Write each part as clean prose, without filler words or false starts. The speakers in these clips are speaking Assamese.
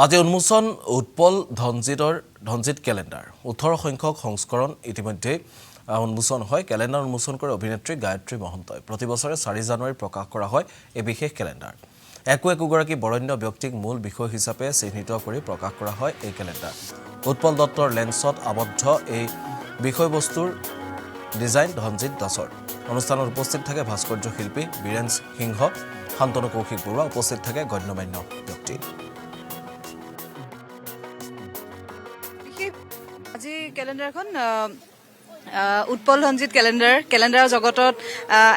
আজি উন্মোচন উৎপল ধনজিত ক্যালেন্ডাৰ 18 সংখ্যক সংস্কৰণ ইতিমধ্যে উন্মোচন হয়। ক্যালেন্ডাৰ উন্মোচন কৰে অভিনেত্ৰী গায়ত্ৰী মহন্তই প্ৰতি বছৰে 4 জানুৱাৰী প্ৰকাশ কৰা হয় এই বিশেষ ক্যালেন্ডাৰ। একোগৰাকী বৰণ্য ব্যক্তিক মূল বিষয় হিচাপে চিহ্নিত কৰি প্ৰকাশ কৰা হয় এই ক্যালেন্ডাৰ। উৎপল দত্তৰ লেন্সত আবদ্ধ এই বিষয়বস্তুৰ ডিজাইন ধনজিত দাসৰ। অনুষ্ঠানত উপস্থিত থাকে ভাস্কৰ্য শিল্পী বীৰেন সিংহ, শান্তনু কৌশিক বৰুৱা, উপস্থিত থাকে গণ্যমান্য ব্যক্তি। আজি ক্যালেন্ডাৰখন উৎপল ধনজিত ক্যালেন্ডাৰ জগতত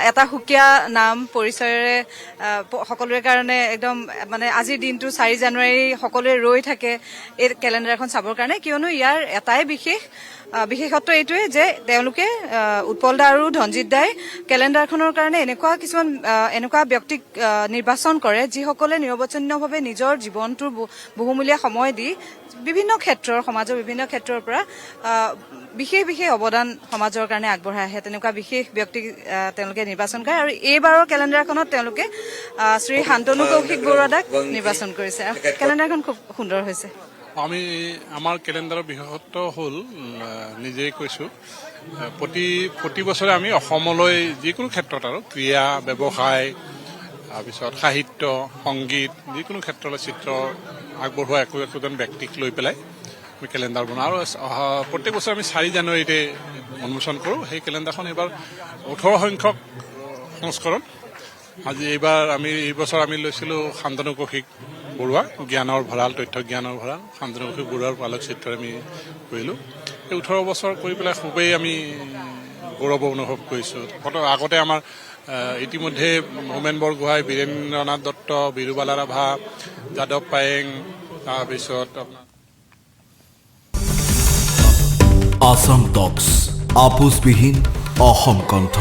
এটা সুকীয়া নাম পৰিচয়ৰে সকলোৰে কাৰণে একদম মানে আজিৰ দিনটো 4 জানুৱাৰী সকলোৱে ৰৈ থাকে এই ক্যালেন্ডাৰখন চাবৰ কাৰণে, কিয়নো ইয়াৰ এটাই বিশেষত্ব এইটোৱে যে তেওঁলোকে উৎপল দা আৰু ধনজিত দাই ক্যালেন্ডাৰখনৰ কাৰণে এনেকুৱা ব্যক্তিক নিৰ্বাচন কৰে যিসকলে নিৰৱচ্ছিন্নভাৱে নিজৰ জীৱনটোৰ বহুমূলীয়া সময় দি সমাজৰ বিভিন্ন ক্ষেত্ৰৰ পৰা বিশেষ অৱদান সমাজৰ কাৰণে আগবঢ়াই আহে। তেনেকুৱা বিশেষ ব্যক্তিক তেওঁলোকে নিৰ্বাচন কৰে আৰু এইবাৰৰ ক্যালেন্ডাৰখনত তেওঁলোকে শ্ৰী শান্তনু কৌশিক বৰুৱা দাক নিৰ্বাচন কৰিছে। ক্যালেন্ডাৰখন খুব সুন্দৰ হৈছে। আমাৰ ক্যালেন্ডাৰৰ বিশেষত্ব হ'ল নিজেই কৈছোঁ, প্ৰতি বছৰে আমি অসমলৈ যিকোনো ক্ষেত্ৰত আৰু ক্ৰীড়া, ব্যৱসায়, তাৰপিছত সাহিত্য, সংগীত, যিকোনো ক্ষেত্ৰলৈ চিত্ৰ আগবঢ়োৱা একোজন ব্যক্তিক লৈ পেলাই আমি ক্যালেন্ডাৰ বনাওঁ আৰু প্ৰত্যেক বছৰে আমি 4 জানুৱাৰীতে উন্মোচন কৰোঁ। সেই ক্যালেন্ডাৰখন এইবাৰ 18 সংখ্যক সংস্কৰণ। এই বছৰ আমি লৈছিলোঁ শান্তনু কৌশিক বৰুৱা, জ্ঞানৰ ভঁৰাল, তথ্য জ্ঞানৰ ভঁৰাল, শান্তনু কৌশিক বৰুৱাৰ আলোকচিত্ৰ আমি কৰিলোঁ। এই 18 বছৰ কৰি পেলাই খুবেই আমি গৌৰৱ অনুভৱ কৰিছোঁ। আগতে আমাৰ ইতিমধ্যে হোমেন বৰগোহাঁই, বীৰেন্দ্ৰনাথ দত্ত, বিৰুবালা ৰাভা, যাদৱ পায়েং, তাৰপিছত আসাম টক্স আপোচবিহীন অসম কণ্ঠ।